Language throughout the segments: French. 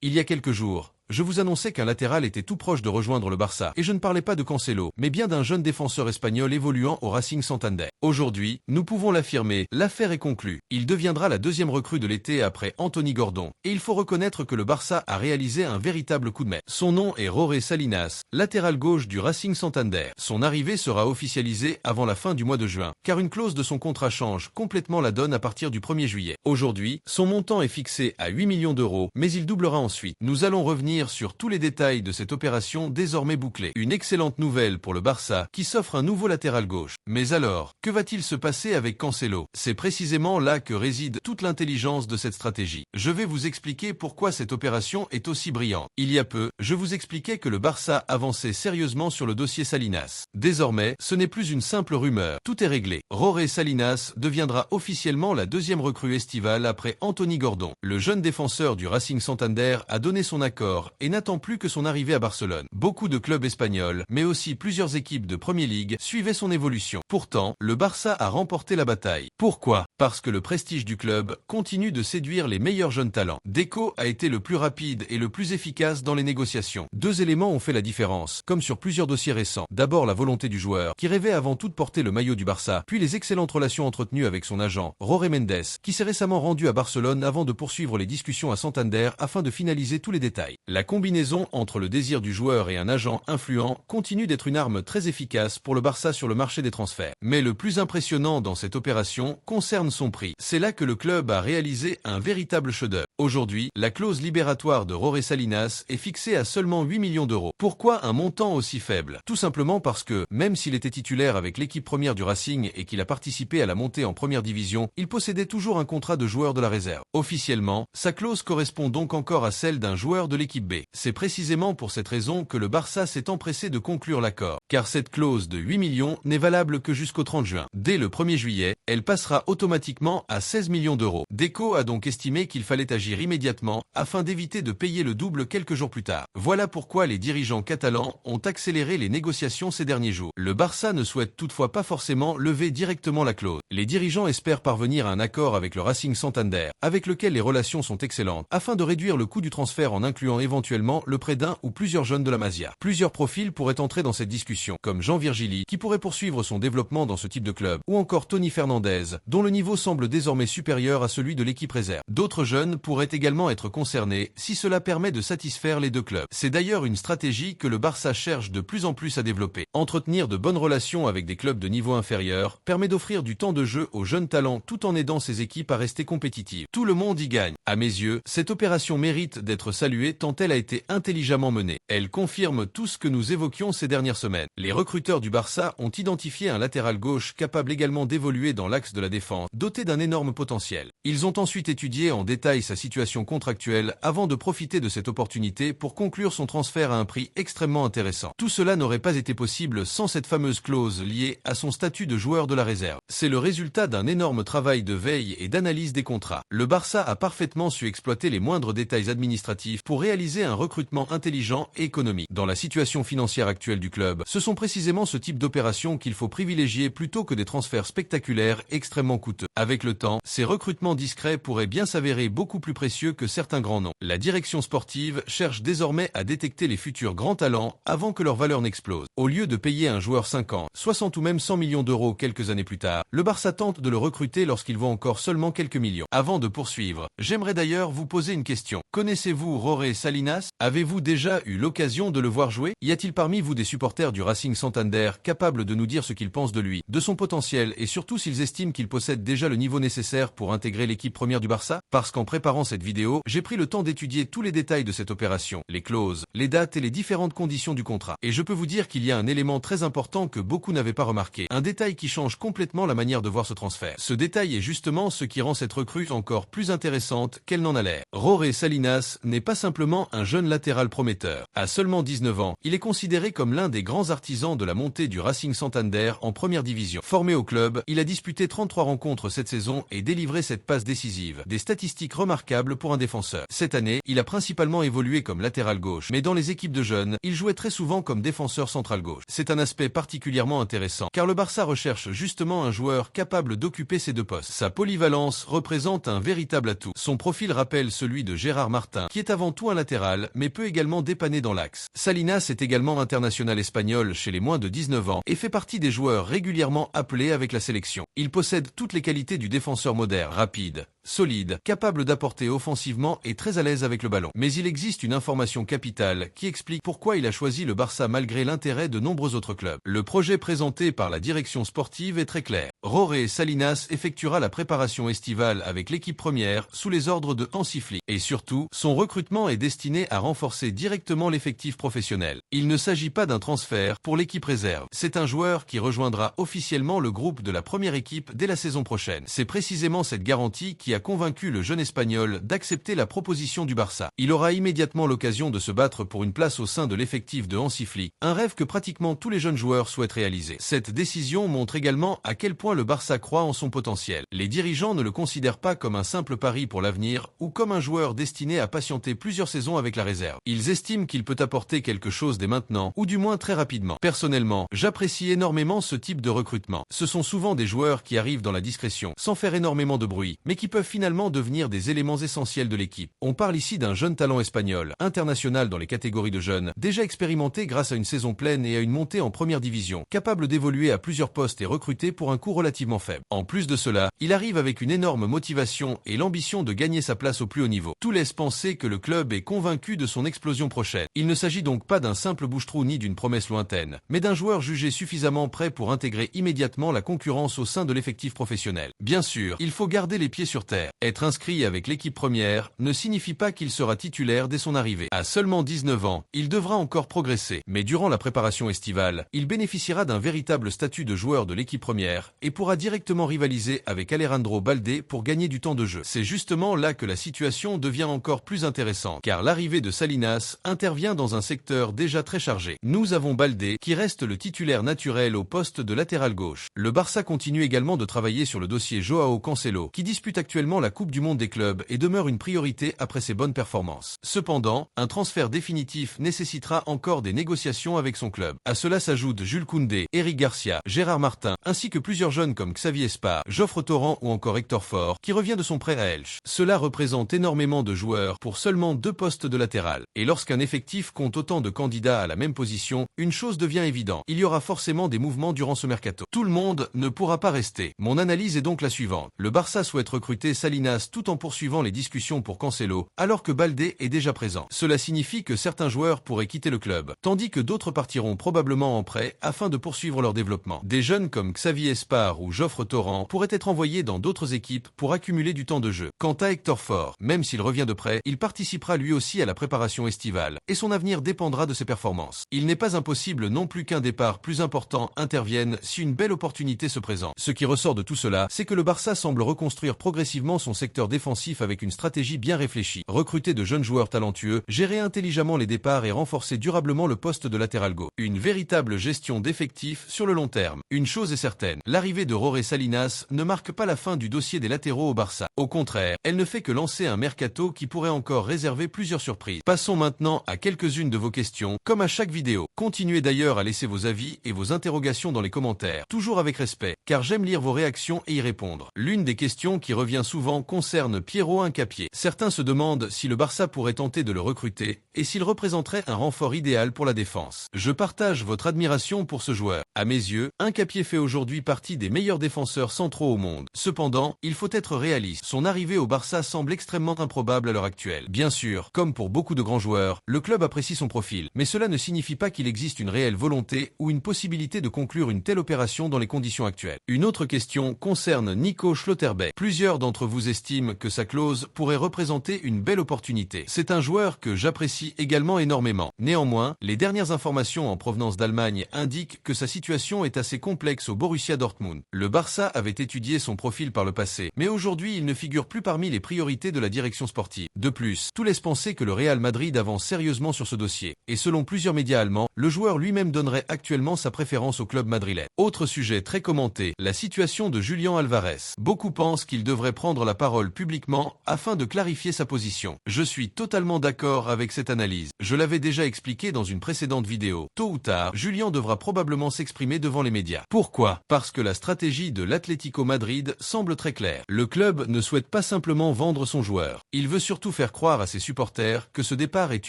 Il y a quelques jours, je vous annonçais qu'un latéral était tout proche de rejoindre le Barça, et je ne parlais pas de Cancelo, mais bien d'un jeune défenseur espagnol évoluant au Racing Santander. Aujourd'hui, nous pouvons l'affirmer, l'affaire est conclue. Il deviendra la deuxième recrue de l'été après Anthony Gordon, et il faut reconnaître que le Barça a réalisé un véritable coup de maître. Son nom est Roré Salinas, latéral gauche du Racing Santander. Son arrivée sera officialisée avant la fin du mois de juin, car une clause de son contrat change complètement la donne à partir du 1er juillet. Aujourd'hui, son montant est fixé à 8 millions d'euros, mais il doublera ensuite. Nous allons revenir sur tous les détails de cette opération désormais bouclée. Une excellente nouvelle pour le Barça qui s'offre un nouveau latéral gauche. Mais alors, que va-t-il se passer avec Cancelo? C'est précisément là que réside toute l'intelligence de cette stratégie. Je vais vous expliquer pourquoi cette opération est aussi brillante. Il y a peu, je vous expliquais que le Barça avançait sérieusement sur le dossier Salinas. Désormais, ce n'est plus une simple rumeur. Tout est réglé. Roré Salinas deviendra officiellement la deuxième recrue estivale après Anthony Gordon. Le jeune défenseur du Racing Santander a donné son accord et n'attend plus que son arrivée à Barcelone. Beaucoup de clubs espagnols, mais aussi plusieurs équipes de Premier League, suivaient son évolution. Pourtant, le Barça a remporté la bataille. Pourquoi? Parce que le prestige du club continue de séduire les meilleurs jeunes talents. Deco a été le plus rapide et le plus efficace dans les négociations. Deux éléments ont fait la différence, comme sur plusieurs dossiers récents. D'abord la volonté du joueur, qui rêvait avant tout de porter le maillot du Barça, puis les excellentes relations entretenues avec son agent, Jorge Mendes, qui s'est récemment rendu à Barcelone avant de poursuivre les discussions à Santander afin de finaliser tous les détails. La combinaison entre le désir du joueur et un agent influent continue d'être une arme très efficace pour le Barça sur le marché des transferts. Mais le plus impressionnant dans cette opération concerne son prix. C'est là que le club a réalisé un véritable chef-d'œuvre. Aujourd'hui, la clause libératoire de Roré Salinas est fixée à seulement 8 millions d'euros. Pourquoi un montant aussi faible? Tout simplement parce que, même s'il était titulaire avec l'équipe première du Racing et qu'il a participé à la montée en première division, il possédait toujours un contrat de joueur de la réserve. Officiellement, sa clause correspond donc encore à celle d'un joueur de l'équipe B. C'est précisément pour cette raison que le Barça s'est empressé de conclure l'accord, car cette clause de 8 millions n'est valable que jusqu'au 30 juin. Dès le 1er juillet, elle passera automatiquement à 16 millions d'euros. Deco a donc estimé qu'il fallait agir immédiatement afin d'éviter de payer le double quelques jours plus tard. Voilà pourquoi les dirigeants catalans ont accéléré les négociations ces derniers jours. Le Barça ne souhaite toutefois pas forcément lever directement la clause. Les dirigeants espèrent parvenir à un accord avec le Racing Santander, avec lequel les relations sont excellentes, afin de réduire le coût du transfert en incluant éventuellement le prêt d'un ou plusieurs jeunes de la Masia. Plusieurs profils pourraient entrer dans cette discussion, comme Jean Virgili, qui pourrait poursuivre son développement dans ce type de club, ou encore Tony Fernandez, dont le niveau semble désormais supérieur à celui de l'équipe réserve. D'autres jeunes pourraient également être concernés si cela permet de satisfaire les deux clubs. C'est d'ailleurs une stratégie que le Barça cherche de plus en plus à développer. Entretenir de bonnes relations avec des clubs de niveau inférieur permet d'offrir du temps de jeu aux jeunes talents tout en aidant ces équipes à rester compétitives. Tout le monde y gagne. À mes yeux, cette opération mérite d'être saluée tant elle a été intelligemment menée. Elle confirme tout ce que nous évoquions ces dernières semaines. Les recruteurs du Barça ont identifié un latéral gauche capable également d'évoluer dans l'axe de la défense, doté d'un énorme potentiel. Ils ont ensuite étudié en détail sa situation contractuelle avant de profiter de cette opportunité pour conclure son transfert à un prix extrêmement intéressant. Tout cela n'aurait pas été possible sans cette fameuse clause liée à son statut de joueur de la réserve. C'est le résultat d'un énorme travail de veille et d'analyse des contrats. Le Barça a parfaitement su exploiter les moindres détails administratifs pour réaliser un recrutement intelligent et économique. Dans la situation financière actuelle du club, ce sont précisément ce type d'opérations qu'il faut privilégier plutôt que des transferts spectaculaires extrêmement coûteux. Avec le temps, ces recrutements discrets pourraient bien s'avérer beaucoup plus précieux que certains grands noms. La direction sportive cherche désormais à détecter les futurs grands talents avant que leur valeur n'explose. Au lieu de payer un joueur 50, 60 ou même 100 millions d'euros quelques années plus tard, le Barça tente de le recruter lorsqu'il vaut encore seulement quelques millions. Avant de poursuivre, j'aimerais d'ailleurs vous poser une question. Connaissez-vous Roré Salinas? Avez-vous déjà eu l'occasion de le voir jouer? Y a-t-il parmi vous des supporters du Racing Santander capables de nous dire ce qu'ils pensent de lui, de son potentiel et surtout s'ils estiment qu'il possède déjà le niveau nécessaire pour intégrer l'équipe première du Barça? Parce qu'en préparant cette vidéo, j'ai pris le temps d'étudier tous les détails de cette opération, les clauses, les dates et les différentes conditions du contrat. Et je peux vous dire qu'il y a un élément très important que beaucoup n'avaient pas remarqué, un détail qui change complètement la manière de voir ce transfert. Ce détail est justement ce qui rend cette recrue encore plus intéressante qu'elle n'en a l'air. Roré Salinas n'est pas simplement un jeune latéral prometteur. À seulement 19 ans, il est considéré comme l'un des grands artisans de la montée du Racing Santander en première division. Formé au club, il a disputé 33 rencontres cette saison et délivré cette passe décisive. Des statistiques remarquables pour un défenseur. Cette année, il a principalement évolué comme latéral gauche, mais dans les équipes de jeunes, il jouait très souvent comme défenseur central gauche. C'est un aspect particulièrement intéressant, car le Barça recherche justement un joueur capable d'occuper ces deux postes. Sa polyvalence représente un véritable atout. Son profil rappelle celui de Gérard Martin, qui est avant tout un latéral, mais peut également dépanner dans l'axe. Salinas est également international espagnol chez les moins de 19 ans et fait partie des joueurs régulièrement appelés avec la sélection. Il possède toutes les qualités du défenseur moderne, rapide, solide, capable d'apporter offensivement et très à l'aise avec le ballon. Mais il existe une information capitale qui explique pourquoi il a choisi le Barça malgré l'intérêt de nombreux autres clubs. Le projet présenté par la direction sportive est très clair. Jorge Salinas effectuera la préparation estivale avec l'équipe première sous les ordres de Hansi Flick. Et surtout, son recrutement est destiné à renforcer directement l'effectif professionnel. Il ne s'agit pas d'un transfert pour l'équipe réserve. C'est un joueur qui rejoindra officiellement le groupe de la première équipe dès la saison prochaine. C'est précisément cette garantie qui a convaincu le jeune Espagnol d'accepter la proposition du Barça. Il aura immédiatement l'occasion de se battre pour une place au sein de l'effectif de Hansi Flick, un rêve que pratiquement tous les jeunes joueurs souhaitent réaliser. Cette décision montre également à quel point le Barça croit en son potentiel. Les dirigeants ne le considèrent pas comme un simple pari pour l'avenir ou comme un joueur destiné à patienter plusieurs saisons avec la réserve. Ils estiment qu'il peut apporter quelque chose dès maintenant, ou du moins très rapidement. Personnellement, j'apprécie énormément ce type de recrutement. Ce sont souvent des joueurs qui arrivent dans la discrétion, sans faire énormément de bruit, mais qui peuvent finalement devenir des éléments essentiels de l'équipe. On parle ici d'un jeune talent espagnol, international dans les catégories de jeunes, déjà expérimenté grâce à une saison pleine et à une montée en première division, capable d'évoluer à plusieurs postes et recruté pour un coût relativement faible. En plus de cela, il arrive avec une énorme motivation et l'ambition de gagner sa place au plus haut niveau. Tout laisse penser que le club est convaincu de son explosion prochaine. Il ne s'agit donc pas d'un simple bouche-trou ni d'une promesse lointaine, mais d'un joueur jugé suffisamment prêt pour intégrer immédiatement la concurrence au sein de l'effectif professionnel. Bien sûr, il faut garder les pieds sur terre. Être inscrit avec l'équipe première ne signifie pas qu'il sera titulaire dès son arrivée. À seulement 19 ans, il devra encore progresser, mais durant la préparation estivale, il bénéficiera d'un véritable statut de joueur de l'équipe première et pourra directement rivaliser avec Alejandro Balde pour gagner du temps de jeu. C'est justement là que la situation devient encore plus intéressante, car l'arrivée de Salinas intervient dans un secteur déjà très chargé. Nous avons Balde, qui reste le titulaire naturel au poste de latéral gauche. Le Barça continue également de travailler sur le dossier Joao Cancelo, qui dispute actuellement la Coupe du Monde des clubs et demeure une priorité après ses bonnes performances. Cependant, un transfert définitif nécessitera encore des négociations avec son club. À cela s'ajoutent Jules Koundé, Eric Garcia, Gérard Martin, ainsi que plusieurs jeunes comme Xavi Espa, Joffre Torrent ou encore Hector Fort, qui revient de son prêt à Elche. Cela représente énormément de joueurs pour seulement 2 postes de latéral. Et lorsqu'un effectif compte autant de candidats à la même position, une chose devient évidente. Il y aura forcément des mouvements durant ce mercato. Tout le monde ne pourra pas rester. Mon analyse est donc la suivante. Le Barça souhaite recruter Salinas tout en poursuivant les discussions pour Cancelo, alors que Balde est déjà présent. Cela signifie que certains joueurs pourraient quitter le club, tandis que d'autres partiront probablement en prêt afin de poursuivre leur développement. Des jeunes comme Xavi Espar ou Joffre Torrent pourraient être envoyés dans d'autres équipes pour accumuler du temps de jeu. Quant à Hector Fort, même s'il revient de prêt, il participera lui aussi à la préparation estivale, et son avenir dépendra de ses performances. Il n'est pas impossible non plus qu'un départ plus important intervienne si une belle opportunité se présente. Ce qui ressort de tout cela, c'est que le Barça semble reconstruire progressivement son secteur défensif avec une stratégie bien réfléchie. Recruter de jeunes joueurs talentueux, gérer intelligemment les départs et renforcer durablement le poste de latéral gauche. Une véritable gestion d'effectifs sur le long terme. Une chose est certaine, l'arrivée de Jorge Salinas ne marque pas la fin du dossier des latéraux au Barça. Au contraire, elle ne fait que lancer un mercato qui pourrait encore réserver plusieurs surprises. Passons maintenant à quelques-unes de vos questions, comme à chaque vidéo. Continuez d'ailleurs à laisser vos avis et vos interrogations dans les commentaires, toujours avec respect, car j'aime lire vos réactions et y répondre. L'une des questions qui revient souvent concerne Piero Hincapié. Certains se demandent si le Barça pourrait tenter de le recruter et s'il représenterait un renfort idéal pour la défense. Je partage votre admiration pour ce joueur. À mes yeux, Hincapié fait aujourd'hui partie des meilleurs défenseurs centraux au monde. Cependant, il faut être réaliste. Son arrivée au Barça semble extrêmement improbable à l'heure actuelle. Bien sûr, comme pour beaucoup de grands joueurs, le club apprécie son profil, mais cela ne signifie pas qu'il existe une réelle volonté ou une possibilité de conclure une telle opération dans les conditions actuelles. Une autre question concerne Nico Schlotterbeck. Plusieurs d'entre d'entre vous estiment que sa clause pourrait représenter une belle opportunité. C'est un joueur que j'apprécie également énormément. Néanmoins, les dernières informations en provenance d'Allemagne indiquent que sa situation est assez complexe au Borussia Dortmund. Le Barça avait étudié son profil par le passé, mais aujourd'hui il ne figure plus parmi les priorités de la direction sportive. De plus, tout laisse penser que le Real Madrid avance sérieusement sur ce dossier. Et selon plusieurs médias allemands, le joueur lui-même donnerait actuellement sa préférence au club madrilène. Autre sujet très commenté, la situation de Julián Alvarez. Beaucoup pensent qu'il devrait prendre la parole publiquement afin de clarifier sa position. Je suis totalement d'accord avec cette analyse. Je l'avais déjà expliqué dans une précédente vidéo. Tôt ou tard, Julián devra probablement s'exprimer devant les médias. Pourquoi? Parce que la stratégie de l'Atlético Madrid semble très claire. Le club ne souhaite pas simplement vendre son joueur. Il veut surtout faire croire à ses supporters que ce départ est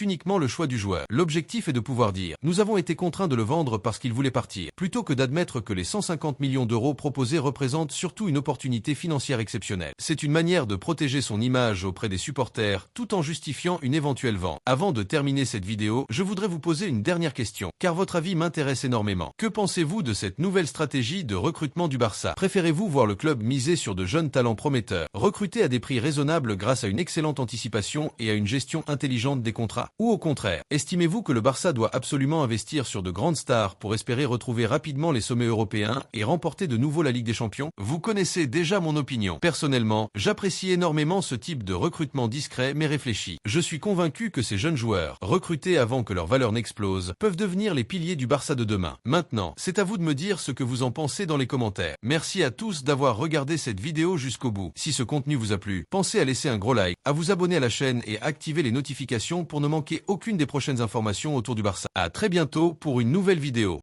uniquement le choix du joueur. L'objectif est de pouvoir dire « Nous avons été contraints de le vendre parce qu'il voulait partir », plutôt que d'admettre que les 150 millions d'euros proposés représentent surtout une opportunité financière exceptionnelle. C'est une manière de protéger son image auprès des supporters tout en justifiant une éventuelle vente. Avant de terminer cette vidéo, je voudrais vous poser une dernière question, car votre avis m'intéresse énormément. Que pensez-vous de cette nouvelle stratégie de recrutement du Barça? Préférez-vous voir le club miser sur de jeunes talents prometteurs, recruter à des prix raisonnables grâce à une excellente anticipation et à une gestion intelligente des contrats? Ou au contraire, estimez-vous que le Barça doit absolument investir sur de grandes stars pour espérer retrouver rapidement les sommets européens et remporter de nouveau la Ligue des Champions? Vous connaissez déjà mon opinion. Personnellement, j'apprécie énormément ce type de recrutement discret mais réfléchi. Je suis convaincu que ces jeunes joueurs, recrutés avant que leur valeur n'explose, peuvent devenir les piliers du Barça de demain. Maintenant, c'est à vous de me dire ce que vous en pensez dans les commentaires. Merci à tous d'avoir regardé cette vidéo jusqu'au bout. Si ce contenu vous a plu, pensez à laisser un gros like, à vous abonner à la chaîne et à activer les notifications pour ne manquer aucune des prochaines informations autour du Barça. À très bientôt pour une nouvelle vidéo.